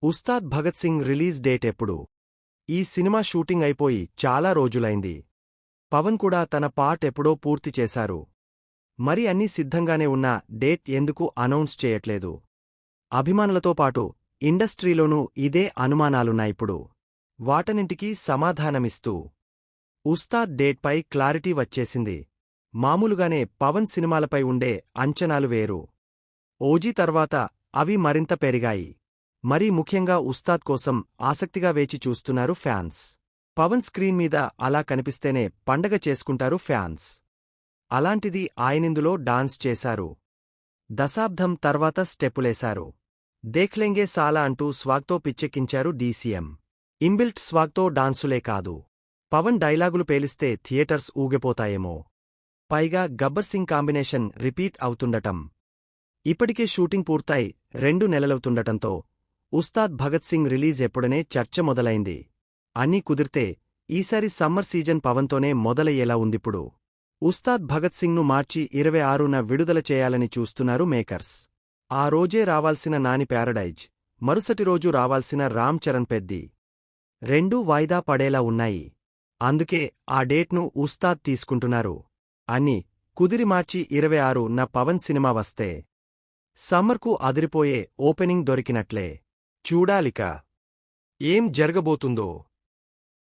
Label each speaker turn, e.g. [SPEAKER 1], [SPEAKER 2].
[SPEAKER 1] Ustaad Bhagat Singh release date ఎప్పుడు? ఈ cinema shooting అయిపోయి చాలా రోజులైంది. పవన్ కూడా తన పార్ట్ ఎప్పుడో పూర్తి చేశారు. మరి అన్నీ సిద్ధంగానే ఉన్న డేట్ ఎందుకు అనౌన్స్ చేయట్లేదు? అభిమానులతో పాటు ఇండస్ట్రీలోనూ ఇదే అనుమానాలున్నాయిప్పుడు. వాటన్నింటికీ సమాధానమిస్తూ ఉస్తాద్ డేట్పై క్లారిటీ వచ్చేసింది. మామూలుగానే పవన్ సినిమాలపై ఉండే అంచనాలు వేరు. ఓజీ తర్వాత అవి మరింత పెరిగాయి. మరీ ముఖ్యంగా ఉస్తాద్ కోసం ఆసక్తిగా వేచి చూస్తున్నారు ఫ్యాన్స్. పవన్ స్క్రీన్ మీద అలా కనిపిస్తేనే పండగ చేసుకుంటారు ఫ్యాన్స్. అలాంటిది ఆయనిందులో డాన్స్ చేశారు. దశాబ్దం తర్వాత స్టెప్పులేశారు. దేఖ్లెంగే సాలా అంటూ స్వాగ్తో పిచ్చెక్కించారు డీసీఎం. ఇన్బిల్ట్ స్వాగ్తో డాన్సులే కాదు, పవన్ డైలాగులు పేలిస్తే థియేటర్స్ ఊగిపోతాయేమో. పైగా గబ్బర్ సింగ్ కాంబినేషన్ రిపీట్ అవుతుండటం. ఇప్పటికే షూటింగ్ పూర్తయి 2 నెలలవుతుండటంతో ఉస్తాద్ భగత్ సింగ్ రిలీజ్ ఎప్పుడనే చర్చ మొదలైంది. అన్నీ కుదిరితే ఈసారి సమ్మర్ సీజన్ పవన్తోనే మొదలయ్యేలా ఉందిప్పుడు. ఉస్తాద్ భగత్ సింగ్ను మార్చి 26న విడుదల చేయాలని చూస్తున్నారు మేకర్స్. ఆ రోజే రావాల్సిన నాని ప్యారడైజ్, మరుసటి రోజు రావాల్సిన రామ్ చరణ్ పెద్ది రెండూ వాయిదా పడేలా ఉన్నాయి. అందుకే ఆ డేట్ను ఉస్తాద్ తీసుకుంటున్నారు. అన్నీ కుదిరి మార్చి 26న పవన్ సినిమా వస్తే సమ్మర్కు అదిరిపోయే ఓపెనింగ్ దొరికినట్లే. చూడాలిక ఏం జరగబోతుందో.